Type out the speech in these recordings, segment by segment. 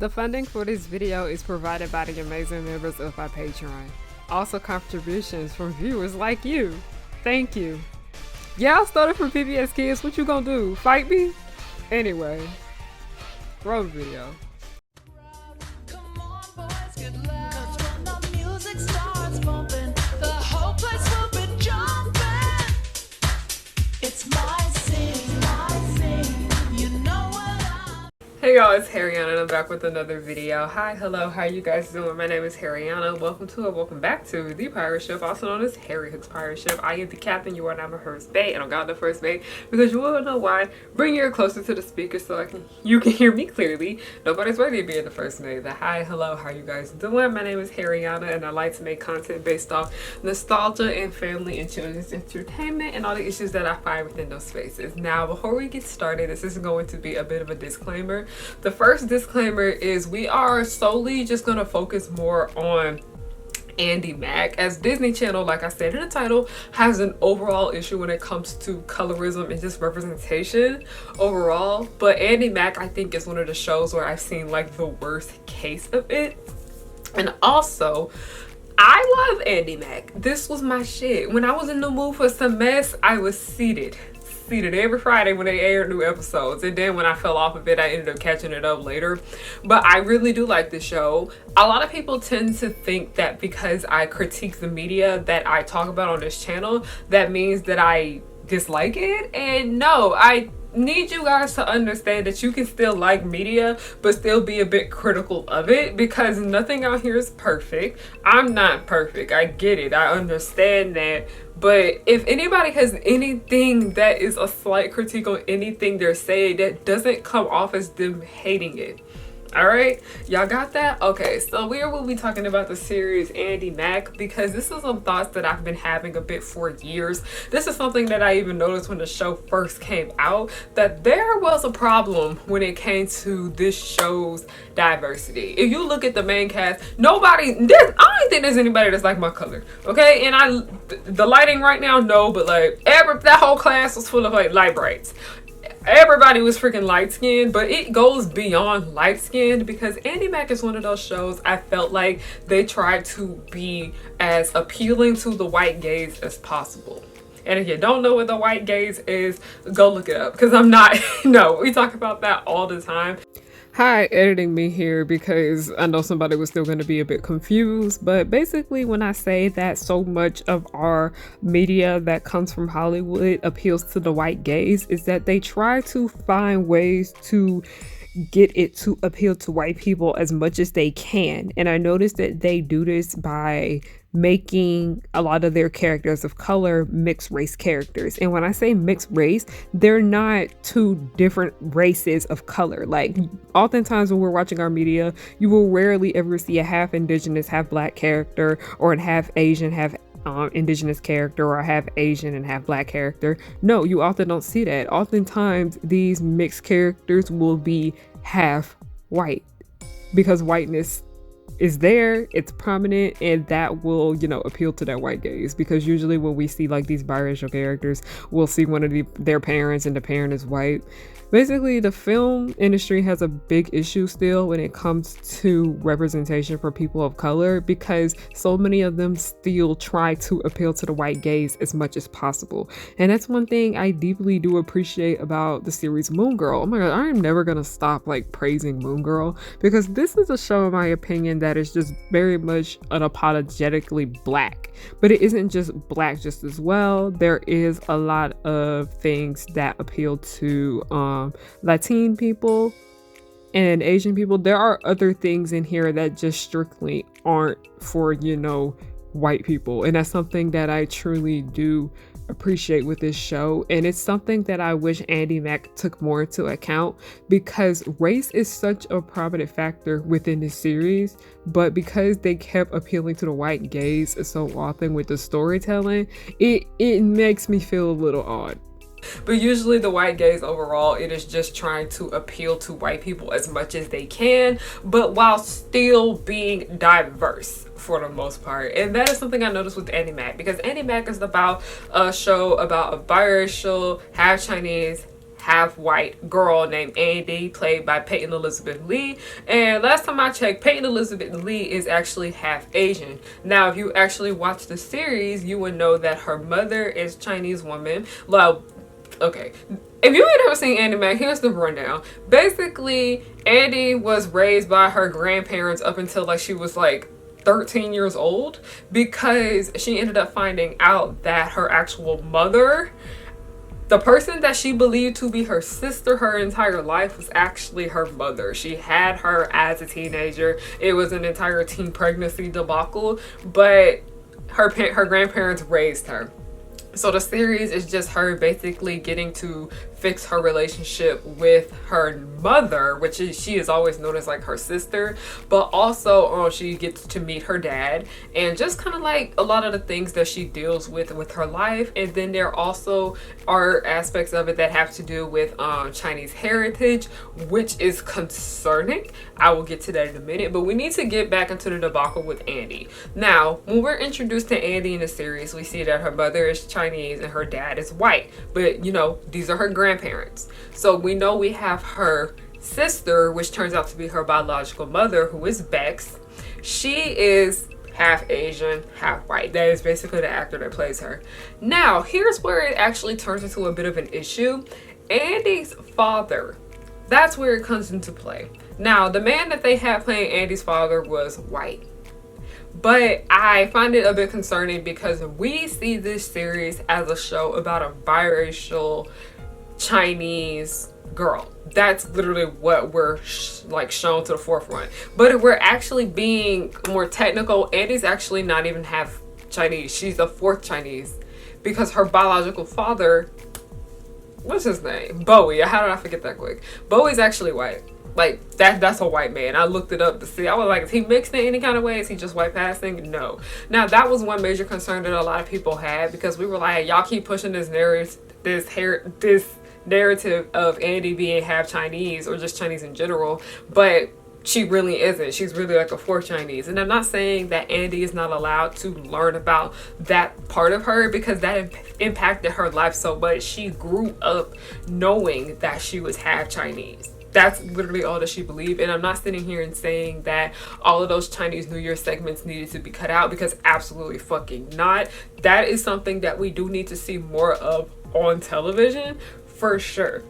The funding for this video is provided by the amazing members of our Patreon. Also contributions from viewers like you. Thank you. Y'all started from PBS Kids, what you gonna do? Fight me? Anyway, roll the video. Come on, boys, get loud. 'Cause when the music starts bumping, the whole place will be jumping. It's my scene, you know what I'm. Hey y'all, it's Harriana and I'm back with another video. Hi, hello, how you guys doing? My name is Harriana. Welcome back to the pirate ship, also known as Harry Hook's pirate ship. I am the captain, you are now my first mate, and I got the first mate because you will know why. Bring your ear closer to the speaker so you can hear me clearly. Nobody's ready to be in the first mate. The hi, hello, how you guys doing? My name is Harriana and I like to make content based off nostalgia and family and children's entertainment and all the issues that I find within those spaces. Now, before we get started, this is going to be a bit of a disclaimer. The first disclaimer is we are solely just going to focus more on Andi Mack, as Disney Channel, like I said in the title, has an overall issue when it comes to colorism and just representation overall. But Andi Mack, I think, is one of the shows where I've seen like the worst case of it. And also, I love Andi Mack. This was my shit. When I was in the mood for some mess, I was seated every Friday when they aired new episodes, and then when I fell off of it, I ended up catching it up later. But I really do like the show. A lot of people tend to think that because I critique the media that I talk about on this channel, that means that I dislike it, and no, I need you guys to understand that you can still like media but still be a bit critical of it, because nothing out here is perfect. I'm not perfect, I get it, I understand that. But if anybody has anything that is a slight critique on anything they're saying, that doesn't come off as them hating it. All right, y'all got that? Okay, so we will be talking about the series Andi Mack, because this is some thoughts that I've been having a bit for years. This is something that I even noticed when the show first came out, that there was a problem when it came to this show's diversity. If you look at the main cast, I don't think there's anybody that's like my color, okay? And the lighting right now, no, but like that whole class was full of like light brights. Everybody was freaking light-skinned, but it goes beyond light-skinned, because Andi Mack is one of those shows I felt like they tried to be as appealing to the white gaze as possible. And if you don't know what the white gaze is, go look it up, because I'm not, no, we talk about that all the time. Hi, editing me here, because I know somebody was still going to be a bit confused, but basically when I say that so much of our media that comes from Hollywood appeals to the white gaze, is that they try to find ways to get it to appeal to white people as much as they can. And I noticed that they do this by making a lot of their characters of color mixed race characters. And when I say mixed race, they're not two different races of color. Like, oftentimes when we're watching our media, you will rarely ever see a half indigenous, half black character, or a half Asian, half indigenous character, or a half Asian and half black character. No, you often don't see that. Oftentimes these mixed characters will be half white, because whiteness is there, it's prominent, and that will, appeal to that white gaze. Because usually when we see like these biracial characters, we'll see one of their parents and the parent is white. Basically, the film industry has a big issue still when it comes to representation for people of color, because so many of them still try to appeal to the white gaze as much as possible. And that's one thing I deeply do appreciate about the series Moon Girl. Oh my god, I'm never gonna stop like praising Moon Girl, because this is a show, in my opinion, that is just very much unapologetically black. But it isn't just black just as well. There is a lot of things that appeal to Latin people and Asian people. There are other things in here that just strictly aren't for, white people. And that's something that I truly do appreciate with this show. And it's something that I wish Andi Mack took more into account, because race is such a prominent factor within this series. But because they kept appealing to the white gaze so often with the storytelling, it makes me feel a little odd. But usually the white gaze overall, it is just trying to appeal to white people as much as they can, but while still being diverse for the most part. And that is something I noticed with Andi Mack, because Andi Mack is about a show about a biracial, half Chinese, half white girl named Andy, played by Peyton Elizabeth Lee. And last time I checked, Peyton Elizabeth Lee is actually half Asian. Now, if you actually watch the series, you would know that her mother is Chinese woman. Well, okay. If you ain't never seen Andy Mack, here's the rundown. Basically, Andy was raised by her grandparents up until like she was like 13 years old, because she ended up finding out that her actual mother, the person that she believed to be her sister her entire life, was actually her mother. She had her as a teenager. It was an entire teen pregnancy debacle, but her grandparents raised her. So the series is just her basically getting to fix her relationship with her mother, which is, she is always known as like her sister, but also she gets to meet her dad, and just kind of like a lot of the things that she deals with her life. And then there also are aspects of it that have to do with Chinese heritage, which is concerning. I will get to that in a minute, but we need to get back into the debacle with Andy. Now, when we're introduced to Andy in the series, we see that her mother is Chinese and her dad is white, but you know, these are her grandparents. So we know we have her sister, which turns out to be her biological mother, who is Bex. She is half Asian, half white. That is basically the actor that plays her. Now, here's where it actually turns into a bit of an issue. Andy's father, that's where it comes into play. Now, the man that they had playing Andy's father was white. But I find it a bit concerning because we see this series as a show about a biracial Chinese girl. That's literally what we're like shown to the forefront. But if we're actually being more technical, Andy's actually not even half Chinese. She's the fourth Chinese, because her biological father, what's his name? Bowie. How did I forget that quick? Bowie's actually white. Like that's a white man. I looked it up to see. I was like, is he mixed in any kind of way? Is he just white passing? No. Now that was one major concern that a lot of people had, because we were like, y'all keep pushing this narrative of Andy being half Chinese or just Chinese in general, but she really isn't. She's really like a fourth Chinese. And I'm not saying that Andy is not allowed to learn about that part of her, because that impacted her life so much. She grew up knowing that she was half Chinese. That's literally all that she believed. And I'm not sitting here and saying that all of those Chinese New Year segments needed to be cut out, because absolutely fucking not. That is something that we do need to see more of on television, for sure.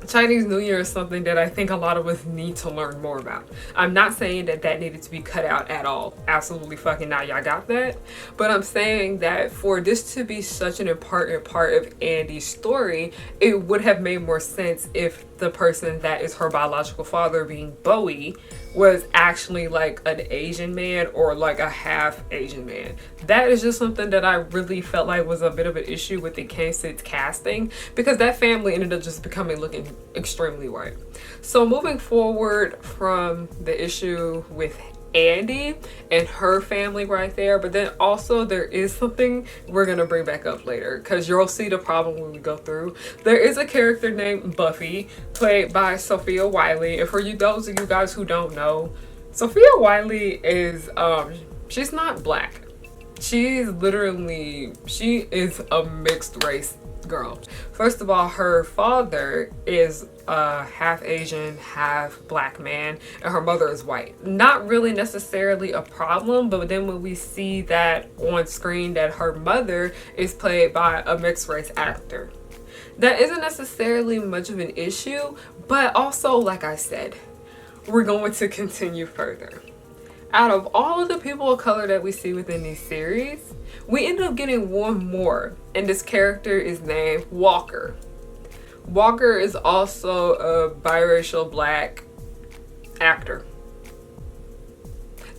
Chinese New Year is something that I think a lot of us need to learn more about. I'm not saying that that needed to be cut out at all. Absolutely fucking not. Y'all got that? But I'm saying that for this to be such an important part of Andy's story, it would have made more sense if the person that is her biological father, being Bowie, was actually like an Asian man or like a half Asian man. That is just something that I really felt like was a bit of an issue with the K-Sid's casting, because that family ended up just becoming looking extremely white. So moving forward from the issue with Andy and her family right there, but then also there is something we're gonna bring back up later, because you'll see the problem when we go through. There is a character named Buffy, played by Sophia Wiley, and for you, those of you guys who don't know, Sophia Wiley is she's not black. She is a mixed race girl. First of all, her father is half Asian, half black man, and her mother is white. Not really necessarily a problem, but then when we see that on screen that her mother is played by a mixed race actor, that isn't necessarily much of an issue. But also, like I said, we're going to continue further. Out of all of the people of color that we see within these series, we end up getting one more, and this character is named Walker. Walker is also a biracial black actor.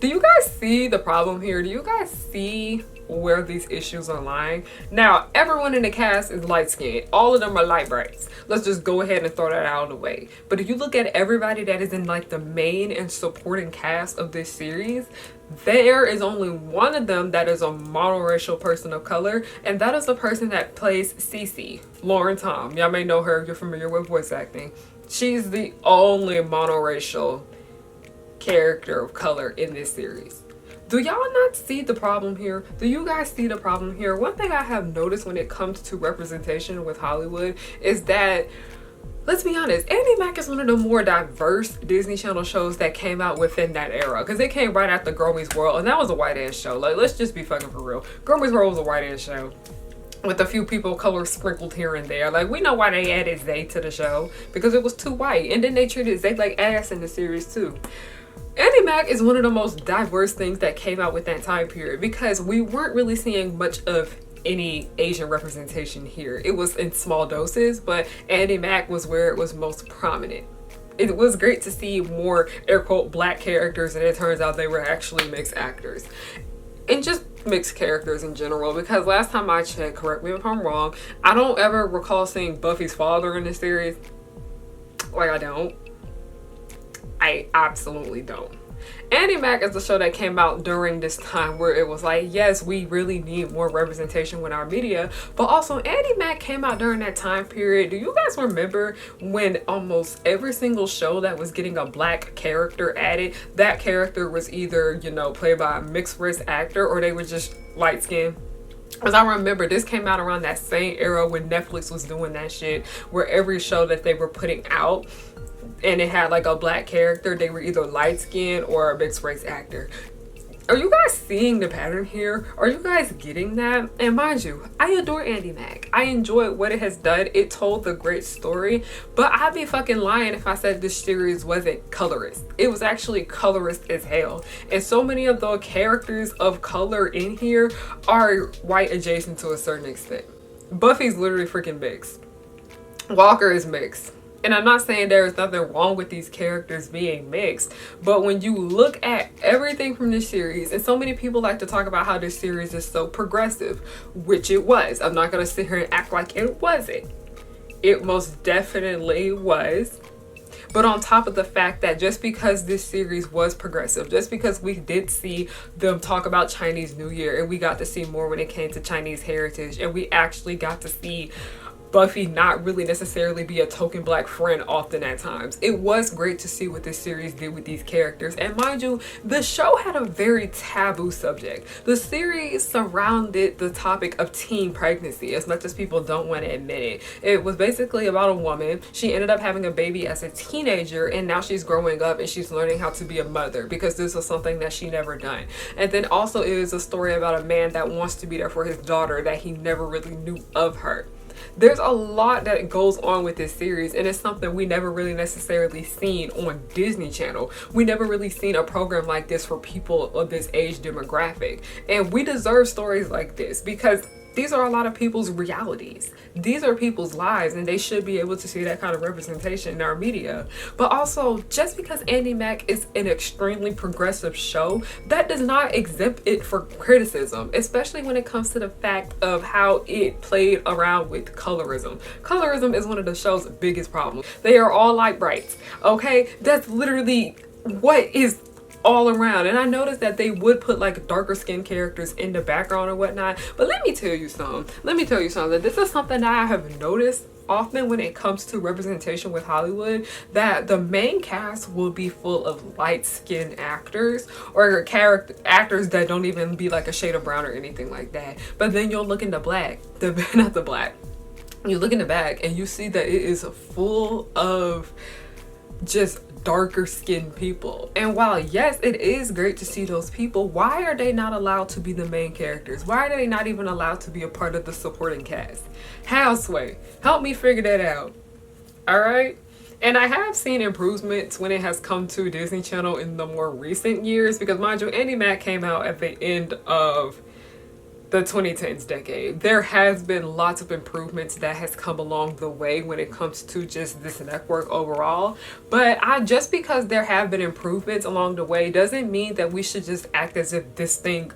Do you guys see the problem here? Do you guys see where these issues are lying? Now, everyone in the cast is light skinned. All of them are light brights. Let's just go ahead and throw that out of the way. But if you look at everybody that is in like the main and supporting cast of this series, there is only one of them that is a monoracial person of color, and that is the person that plays Cece, Lauren Tom. Y'all may know her if you're familiar with voice acting. She's the only monoracial character of color in this series. Do y'all not see the problem here? Do you guys see the problem here? One thing I have noticed when it comes to representation with Hollywood is that let's be honest, Andi Mack is one of the more diverse Disney Channel shows that came out within that era, because it came right after Girl Meets World, and that was a white ass show. Like, let's just be fucking for real. Girl Meets World was a white ass show with a few people of color sprinkled here and there. Like, we know why they added Zay to the show, because it was too white, and then they treated Zay like ass in the series too. Andi Mack is one of the most diverse things that came out with that time period, because we weren't really seeing much of any Asian representation here. It was in small doses, but Andi Mack was where it was most prominent. It was great to see more air quote black characters, and it turns out they were actually mixed actors. And just mixed characters in general, because last time I checked, correct me if I'm wrong, I don't ever recall seeing Buffy's father in this series. Like, I absolutely don't. Andi Mack is the show that came out during this time where it was like, yes, we really need more representation with our media, but also Andi Mack came out during that time period. Do you guys remember when almost every single show that was getting a black character added, that character was either, you know, played by a mixed race actor, or they were just light skinned? Because I remember this came out around that same era when Netflix was doing that shit, where every show that they were putting out and it had like a black character, they were either light skinned or a mixed race actor. Are you guys seeing the pattern here? Are you guys getting that? And mind you, I adore Andi Mack. I enjoy what it has done. It told a great story, but I'd be fucking lying if I said this series wasn't colorist. It was actually colorist as hell. And so many of the characters of color in here are white adjacent to a certain extent. Buffy's literally freaking mixed. Walker is mixed. And I'm not saying there is nothing wrong with these characters being mixed, but when you look at everything from this series, and so many people like to talk about how this series is so progressive, which it was. I'm not going to sit here and act like it wasn't. It most definitely was. But on top of the fact that just because this series was progressive, just because we did see them talk about Chinese New Year, and we got to see more when it came to Chinese heritage, and we actually got to see Buffy not really necessarily be a token black friend often at times. It was great to see what this series did with these characters. And mind you, the show had a very taboo subject. The series surrounded the topic of teen pregnancy, as much as people don't want to admit it. It was basically about a woman. She ended up having a baby as a teenager, and now she's growing up and she's learning how to be a mother, because this was something that she never done. And then also it is a story about a man that wants to be there for his daughter that he never really knew of her. There's a lot that goes on with this series, and it's something we never really necessarily seen on Disney Channel. We never really seen a program like this for people of this age demographic, and we deserve stories like this, because these are a lot of people's realities. These are people's lives, and they should be able to see that kind of representation in our media. But also, just because Andi Mack is an extremely progressive show, that does not exempt it for criticism, especially when it comes to the fact of how it played around with colorism. Colorism is one of the show's biggest problems. They are all light brights, okay? That's literally what is all around. And I noticed that they would put like darker skinned characters in the background or whatnot, but let me tell you something. This is something that I have noticed often when it comes to representation with Hollywood, that the main cast will be full of light-skinned actors, or actors that don't even be like a shade of brown or anything like that. But then you'll look in the you look in the back and you see that it is full of just darker skinned people. And while yes, it is great to see those people, why are they not allowed to be the main characters? Why are they not even allowed to be a part of the supporting cast? Houseway, help me figure that out. All right. And I have seen improvements when it has come to Disney Channel in the more recent years, because mind you, Andi Mack came out at the end of the 2010s decade. There has been lots of improvements that has come along the way when it comes to just this network overall, but just because there have been improvements along the way doesn't mean that we should just act as if this thing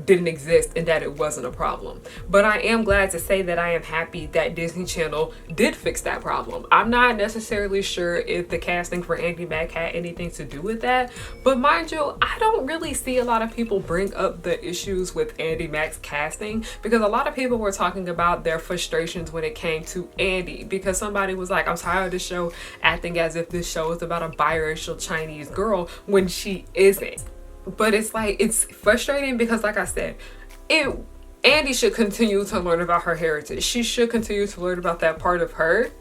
didn't exist and that it wasn't a problem. But I am glad to say that I am happy that Disney Channel did fix that problem. I'm not necessarily sure if the casting for Andi Mack had anything to do with that, but mind you, I don't really see a lot of people bring up the issues with Andi Mack's casting, because a lot of people were talking about their frustrations when it came to Andi, because somebody was like, I'm tired of the show acting as if this show is about a biracial Chinese girl when she isn't. But it's like, it's frustrating because, like I said, Andi should continue to learn about her heritage. She should continue to learn about that part of her.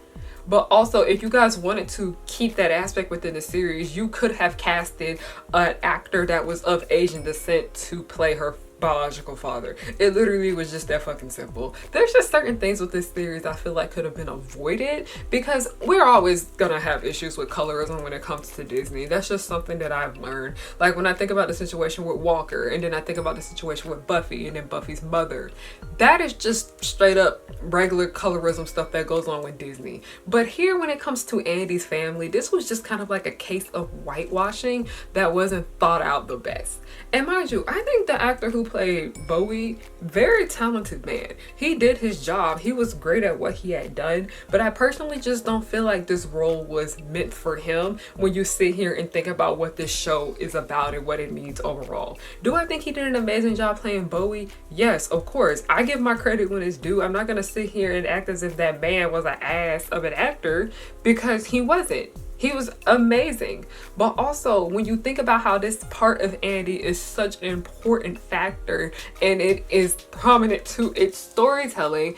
But also, if you guys wanted to keep that aspect within the series, you could have casted an actor that was of Asian descent to play her biological father. It literally was just that fucking simple. There's just certain things with this series I feel like could have been avoided, because we're always gonna have issues with colorism when it comes to Disney. That's just something that I've learned. Like when I think about the situation with Walker, and then I think about the situation with Buffy and then Buffy's mother, that is just straight up regular colorism stuff that goes on with Disney. But here, when it comes to Andy's family, this was just kind of like a case of whitewashing that wasn't thought out the best. And mind you, I think the actor who played Bowie, very talented man. He did his job. He was great at what he had done, but I personally just don't feel like this role was meant for him when you sit here and think about what this show is about and what it means overall. Do I think he did an amazing job playing Bowie? Yes, of course. I give my credit when it's due. I'm not gonna sit here and act as if that man was an ass of an actor, because he wasn't. He was amazing. But also, when you think about how this part of Andy is such an important factor and it is prominent to its storytelling,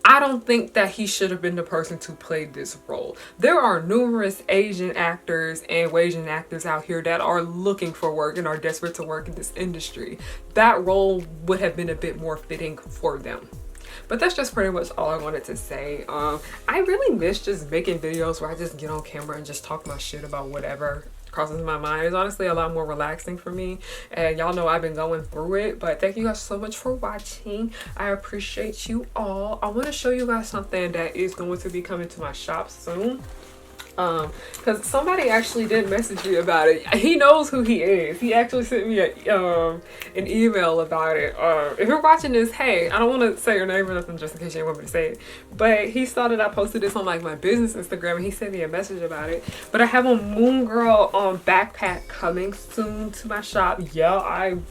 I don't think that he should have been the person to play this role. There are numerous Asian actors and Asian actors out here that are looking for work and are desperate to work in this industry. That role would have been a bit more fitting for them. But that's just pretty much all I wanted to say. I really miss just making videos where I just get on camera and just talk my shit about whatever crosses my mind. It's honestly a lot more relaxing for me, and y'all know I've been going through it. But thank you guys so much for watching. I appreciate you all. I want to show you guys something that is going to be coming to my shop soon. Because somebody actually did message me about it. He knows who he is. He actually sent me an email about it. If you're watching this, hey, I don't want to say your name or nothing just in case you didn't want me to say it, but he saw that I posted this on like my business Instagram, and he sent me a message about it. But I have a Moon Girl backpack coming soon to my shop. Yeah,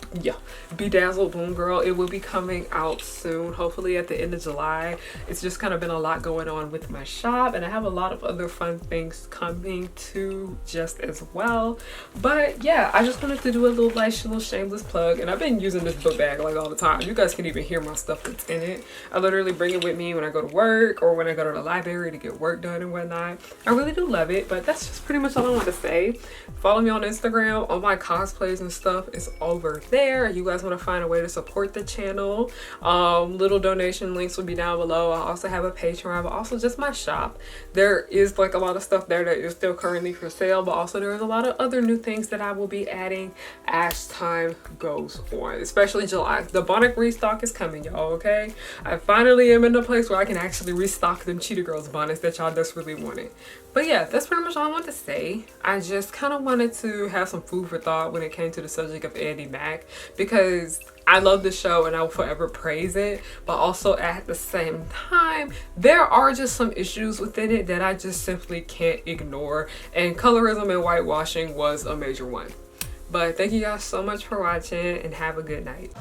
Bedazzled Moon Girl. It will be coming out soon, hopefully at the end of July. It's just kind of been a lot going on with my shop, and I have a lot of other fun things coming to just as well. But yeah, I just wanted to do a little shameless plug, and I've been using this book bag like all the time. You guys can even hear my stuff that's in it. I literally bring it with me when I go to work or when I go to the library to get work done and whatnot. I really do love it. But that's just pretty much all I want to say. Follow me on Instagram. All my cosplays and stuff is over there. You guys want to find a way to support the channel, little donation links will be down below. I also have a Patreon, but also just my shop. There is like a lot of stuff there that is still currently for sale, but also there's a lot of other new things that I will be adding as time goes on, especially July. The Bonnet restock is coming, y'all. Okay, I finally am in a place where I can actually restock them Cheetah Girls bonnets that y'all desperately wanted. But yeah, that's pretty much all I want to say. I just kind of wanted to have some food for thought when it came to the subject of Andi Mack, because I love the show and I will forever praise it, but also at the same time, there are just some issues within it that I just simply can't ignore, and colorism and whitewashing was a major one. But thank you guys so much for watching, and have a good night.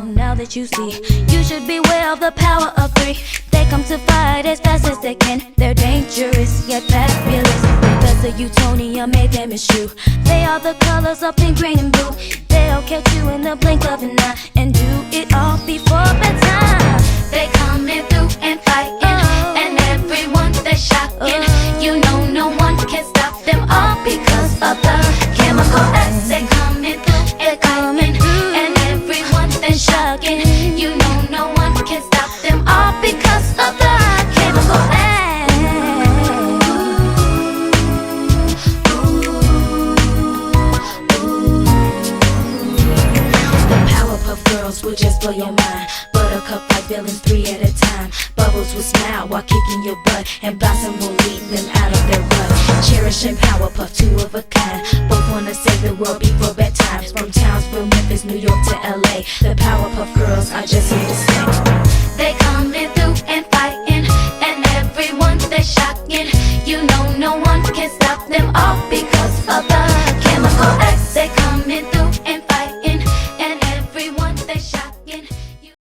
Now that you see, you should beware of the power of three. They come to fight as fast as they can. They're dangerous yet fabulous. Because the Utonium made them eschew. They are the colors of pink, green, and blue. They'll catch you in the blink of an eye and do it all before bedtime. They coming through and fighting, and everyone they're shocking. You know no one can stop them all because of the chemical X. They coming through and fighting, and everyone they're shocking. You know no one can stop them all because of the chemical X. The Powerpuff Girls will just blow your mind. Buttercup fight villains 3 at a time. Bubbles will smile while kicking your butt, and Blossom will lead them out of their rut. Cherish and Powerpuff, 2 of a kind. Both wanna save the world before bedtime. From Townsville, Memphis, New York to LA, the Powerpuff Girls are just here to stay. They coming through and fighting, and everyone they're shocking. You know no one can stop them all because of the chemical